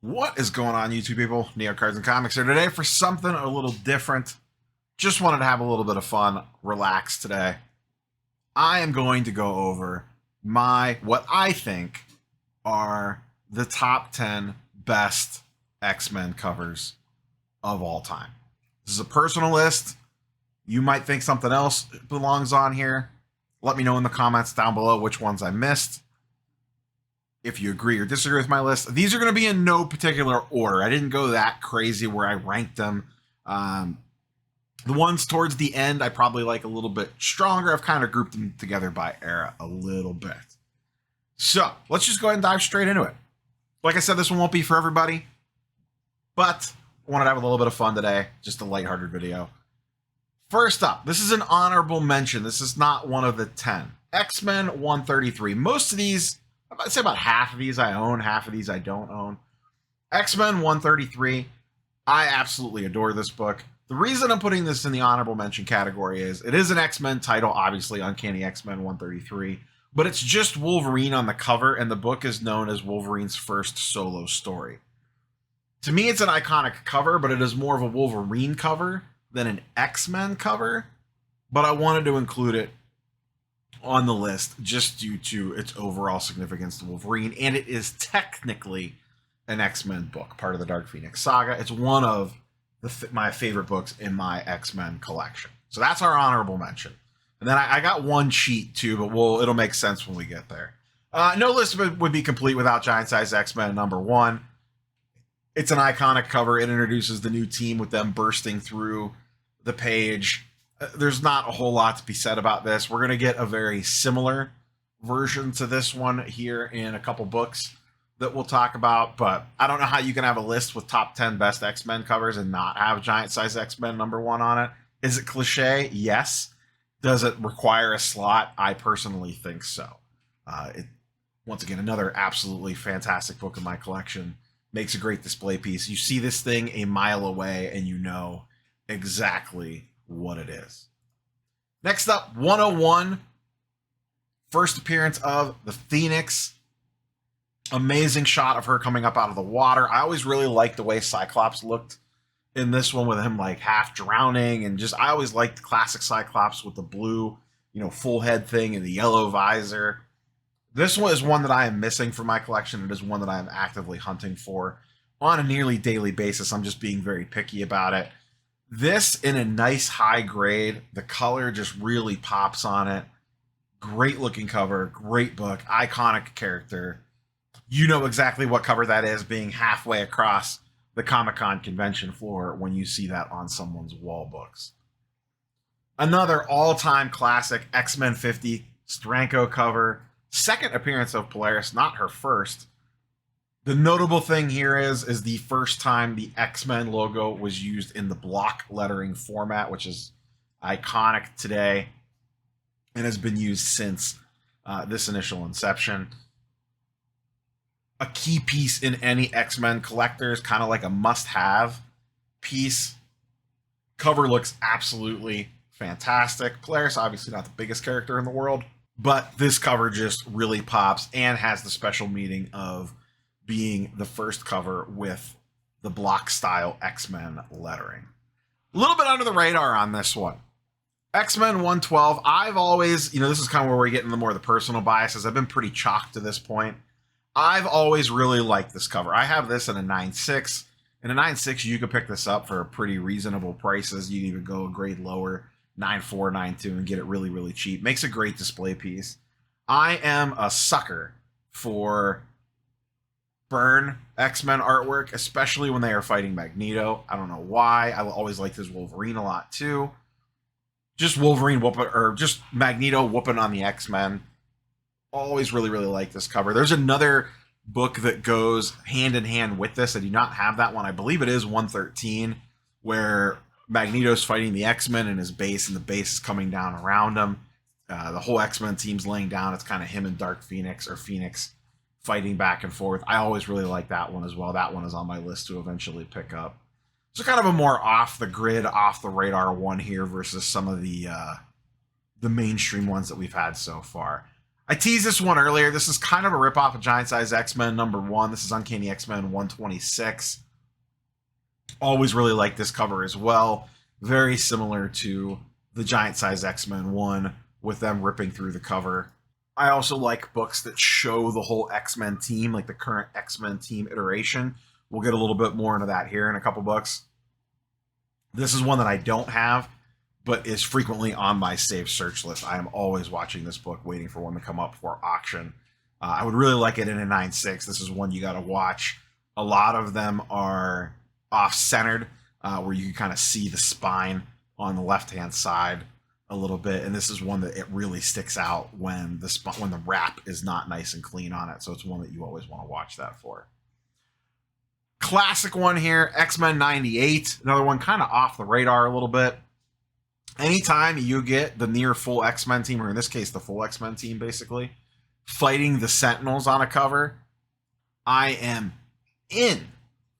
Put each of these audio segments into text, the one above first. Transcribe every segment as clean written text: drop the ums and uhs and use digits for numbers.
What is going on, YouTube people? Neo Cards and Comics here today for something a little different. Just wanted to have a little bit of fun, relax today. I am going to go over what I think are the top 10 best X-Men covers of all time. This is a personal list. You might think something else belongs on here. Let me know in the comments down below which ones I missed. If you agree or disagree with my list. These are going to be in no particular order. I didn't go that crazy where I ranked them. The ones towards the end I probably like a little bit stronger. I've kind of grouped them together by era a little bit. So let's just go ahead and dive straight into it. Like I said, this one won't be for everybody, but I wanted to have a little bit of fun today. Just a lighthearted video. First up, this is an honorable mention. This is not one of the 10. X-Men 133. Most of these, I'd say about half of these I own, half of these I don't own. X-Men 133, I absolutely adore this book. The reason I'm putting this in the honorable mention category is it is an X-Men title, obviously, Uncanny X-Men 133, but it's just Wolverine on the cover, and the book is known as Wolverine's first solo story. To me, it's an iconic cover, but it is more of a Wolverine cover than an X-Men cover, but I wanted to include it on the list just due to its overall significance to Wolverine, and it is technically an X-Men book, part of the Dark Phoenix saga. It's one of my favorite books in my X-Men collection. So that's our honorable mention. And then I got one cheat too, but it'll make sense when we get there. No list would be complete without Giant Size X-Men #1. It's an iconic cover. It introduces the new team with them bursting through the page. There's not a whole lot to be said about this. We're going to get a very similar version to this one here in a couple books that we'll talk about, but I don't know how you can have a list with top 10 best X-Men covers and not have Giant Size X-Men #1 on it. Is it cliche? Yes. Does it require a slot? I personally think so. Once again, another absolutely fantastic book in my collection. Makes a great display piece. You see this thing a mile away and you know exactly what it is. Next up, 101. First appearance of the Phoenix. Amazing shot of her coming up out of the water. I always really liked the way Cyclops looked in this one with him like half drowning, and just I always liked the classic Cyclops with the blue, full head thing and the yellow visor. This one is one that I am missing from my collection. It is one that I am actively hunting for on a nearly daily basis. I'm just being very picky about it. This in a nice high grade. The color just really pops on it. Great looking cover, great book, iconic character. You know exactly what cover that is, being halfway across the Comic-Con convention floor when you see that on someone's wall books. Another all-time classic, X-Men 50 Steranko cover. Second appearance of Polaris, not her first. The notable thing here is the first time the X-Men logo was used in the block lettering format, which is iconic today and has been used since this initial inception. A key piece in any X-Men collector is kind of like a must-have piece. Cover looks absolutely fantastic. Polaris, obviously not the biggest character in the world, but this cover just really pops and has the special meaning of being the first cover with the block style X-Men lettering. A little bit under the radar on this one. X-Men 112. I've always, this is kind of where we get into more of the personal biases. I've been pretty chalked to this point. I've always really liked this cover. I have this in a 9.6. In a 9.6, you could pick this up for pretty reasonable prices. You can even go a grade lower, 9.4, 9.2, and get it really, really cheap. Makes a great display piece. I am a sucker for burn X-Men artwork, especially when they are fighting Magneto. I don't know why. I always liked his Wolverine a lot too. Just Wolverine whooping, or just Magneto whooping on the X-Men. Always really, really like this cover. There's another book that goes hand in hand with this. I do not have that one. I believe it is 113, where Magneto's fighting the X-Men in his base, and the base is coming down around him. The whole X-Men team's laying down. It's kind of him and Dark Phoenix, or Phoenix, fighting back and forth. I always really like that one as well. That one is on my list to eventually pick up. So kind of a more off the grid, off the radar one here versus some of the mainstream ones that we've had so far. I teased this one earlier. This is kind of a ripoff of Giant Size X-Men #1. This is Uncanny X-Men 126. Always really like this cover as well. Very similar to the Giant Size X-Men 1 with them ripping through the cover. I also like books that show the whole X-Men team, like the current X-Men team iteration. We'll get a little bit more into that here in a couple books. This is one that I don't have, but is frequently on my save search list. I am always watching this book, waiting for one to come up for auction. I would really like it in a 9.6. This is one you got to watch. A lot of them are off-centered, where you can kind of see the spine on the left-hand side a little bit, and this is one that it really sticks out when the wrap is not nice and clean on it. So it's one that you always want to watch that for. Classic one here, X-Men 98. Another one kind of off the radar a little bit. Anytime you get the near full X-Men team, or in this case, the full X-Men team, basically, fighting the Sentinels on a cover, I am in.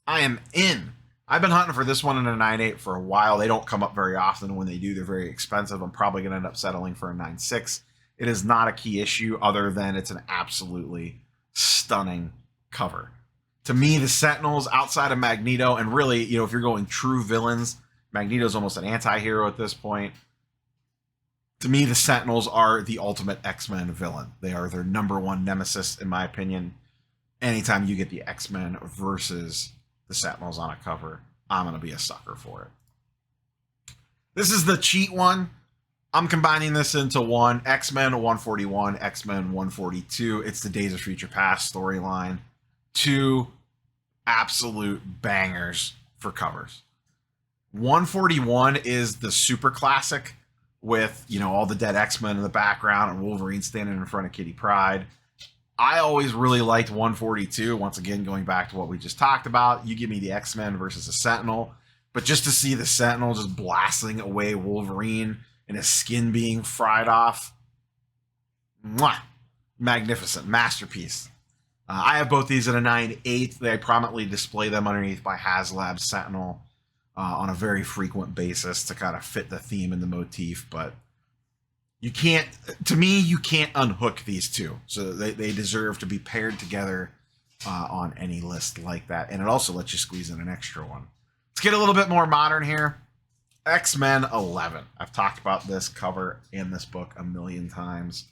I am in. I've been hunting for this one in a 9.8 for a while. They don't come up very often. When they do, they're very expensive. I'm probably going to end up settling for a 9.6. It is not a key issue other than it's an absolutely stunning cover. To me, the Sentinels, outside of Magneto, and really, you know, if you're going true villains, Magneto's almost an anti-hero at this point. To me, the Sentinels are the ultimate X-Men villain. They are their #1 nemesis, in my opinion. Anytime you get the X-Men versus the Sentinels on a cover, I'm going to be a sucker for it. This is the cheat one. I'm combining this into one. X-Men 141, X-Men 142. It's the Days of Future Past storyline. Two absolute bangers for covers. 141 is the super classic with, you know, all the dead X-Men in the background and Wolverine standing in front of Kitty Pryde. I always really liked 142. Once again, going back to what we just talked about, you give me the X-Men versus a Sentinel, but just to see the Sentinel just blasting away Wolverine and his skin being fried off, mwah, magnificent, masterpiece. I have both these in a 9.8. They prominently display them underneath my HasLab Sentinel on a very frequent basis to kind of fit the theme and the motif, but you can't, to me, you can't unhook these two. So they deserve to be paired together on any list like that. And it also lets you squeeze in an extra one. Let's get a little bit more modern here. X-Men 11. I've talked about this cover in this book a million times.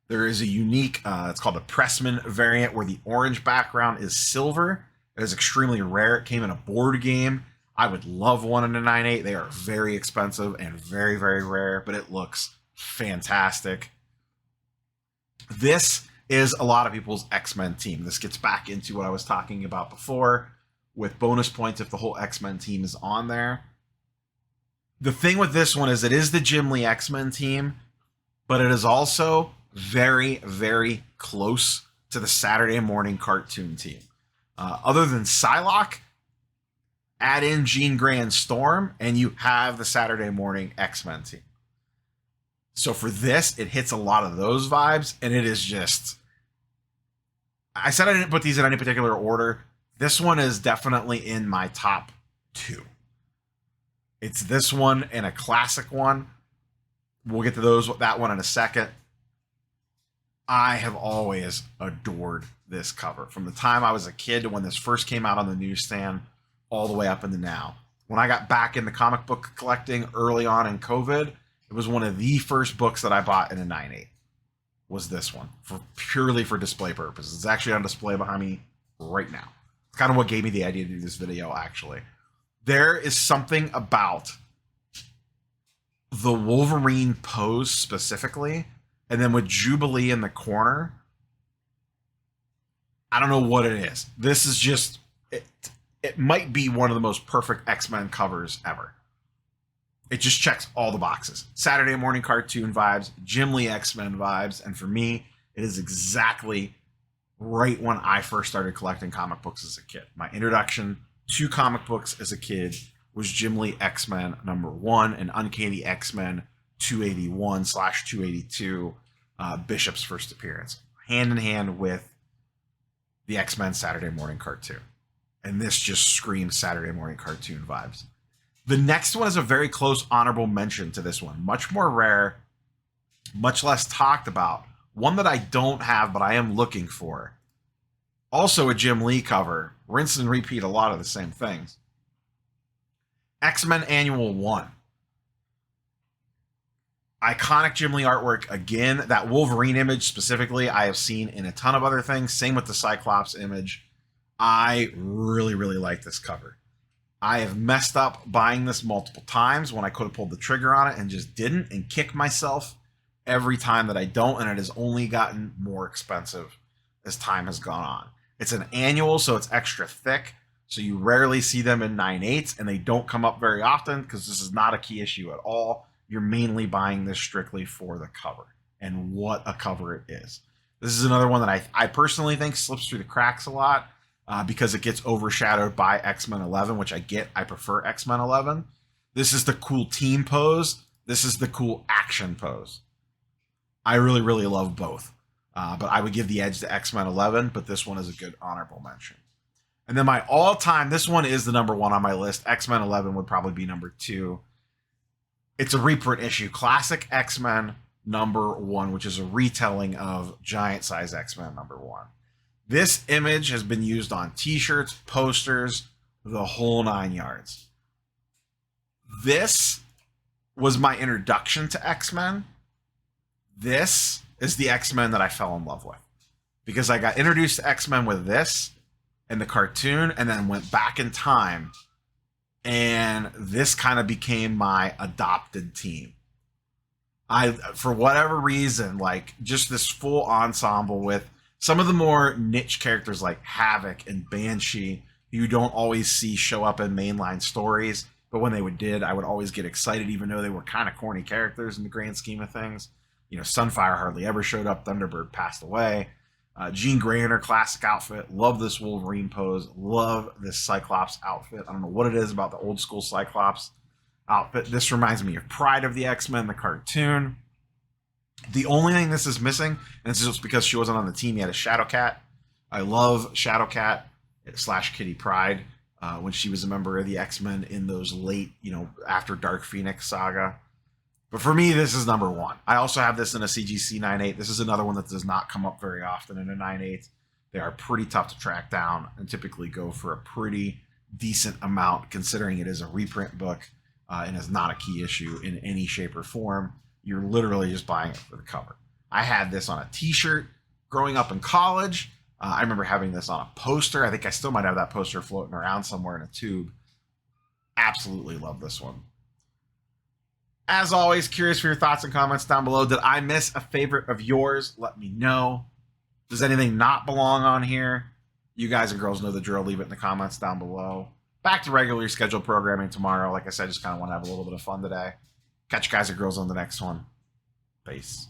There is a unique, it's called the Pressman variant, where the orange background is silver. It is extremely rare. It came in a board game. I would love one in a 9.8. They are very expensive and very, very rare, but it looks fantastic. This is a lot of people's X-Men team. This gets back into what I was talking about before with bonus points if the whole X-Men team is on there. The thing with this one is it is the Jim Lee X-Men team, but it is also very, very close to the Saturday morning cartoon team. Other than Psylocke, add in Jean Grey and Storm, and you have the Saturday morning X-Men team. So for this, it hits a lot of those vibes, and it is just... I said I didn't put these in any particular order. This one is definitely in my top 2. It's this one and a classic one. We'll get to that one in a second. I have always adored this cover. From the time I was a kid to when this first came out on the newsstand, all the way up into now. When I got back into comic book collecting early on in COVID, it was one of the first books that I bought in a 9.8. Was this one, purely for display purposes. It's actually on display behind me right now. It's kind of what gave me the idea to do this video, actually. There is something about the Wolverine pose specifically, and then with Jubilee in the corner, I don't know what it is. This is just, it might be one of the most perfect X-Men covers ever. It just checks all the boxes. Saturday morning cartoon vibes, Jim Lee X-Men vibes, and for me, it is exactly right when I first started collecting comic books as a kid. My introduction to comic books as a kid was Jim Lee X-Men #1 and Uncanny X-Men 281/282, Bishop's first appearance, hand in hand with the X-Men Saturday morning cartoon. And this just screams Saturday morning cartoon vibes. The next one is a very close honorable mention to this one. Much more rare, much less talked about. One that I don't have, but I am looking for. Also a Jim Lee cover. Rinse and repeat a lot of the same things. X-Men Annual 1. Iconic Jim Lee artwork again. That Wolverine image specifically, I have seen in a ton of other things. Same with the Cyclops image. I really, really like this cover. I have messed up buying this multiple times when I could have pulled the trigger on it and just didn't, and kick myself every time that I don't, and it has only gotten more expensive as time has gone on. It's an annual, so it's extra thick, so you rarely see them in 9/8, and they don't come up very often because this is not a key issue at all. You're mainly buying this strictly for the cover, and what a cover it is. This is another one that I personally think slips through the cracks a lot because it gets overshadowed by X-Men 11, which I get. I prefer X-Men 11. This is the cool team pose. This is the cool action pose. I really, really love both. But I would give the edge to X-Men 11, but this one is a good honorable mention. And then my all-time, this one is the number one on my list. X-Men 11 would probably be number 2. It's a reprint issue. Classic X-Men number 1, which is a retelling of Giant Size X-Men number 1. This image has been used on t-shirts, posters, the whole 9 yards. This was my introduction to X-Men. This is the X-Men that I fell in love with, because I got introduced to X-Men with this and the cartoon, and then went back in time, and this kind of became my adopted team. For whatever reason, like just this full ensemble with some of the more niche characters like Havoc and Banshee, who you don't always see show up in mainline stories, but when they did, I would always get excited, even though they were kind of corny characters in the grand scheme of things. You know, Sunfire hardly ever showed up. Thunderbird passed away. Jean Grey in her classic outfit. Love this Wolverine pose. Love this Cyclops outfit. I don't know what it is about the old school Cyclops outfit. This reminds me of Pride of the X-Men, the cartoon. The only thing this is missing, and this is just because she wasn't on the team yet, is Shadowcat. I love Shadowcat / Kitty Pryde when she was a member of the X-Men in those late, after Dark Phoenix saga. But for me, this is number 1. I also have this in a CGC 9/8. This is another one that does not come up very often in a 9/8. They are pretty tough to track down and typically go for a pretty decent amount, considering it is a reprint book and is not a key issue in any shape or form. You're literally just buying it for the cover. I had this on a t-shirt growing up in college. I remember having this on a poster. I think I still might have that poster floating around somewhere in a tube. Absolutely love this one. As always, curious for your thoughts and comments down below. Did I miss a favorite of yours? Let me know. Does anything not belong on here? You guys and girls know the drill. Leave it in the comments down below. Back to regularly scheduled programming tomorrow. Like I said, just kind of want to have a little bit of fun today. Catch you guys and girls on the next one. Peace.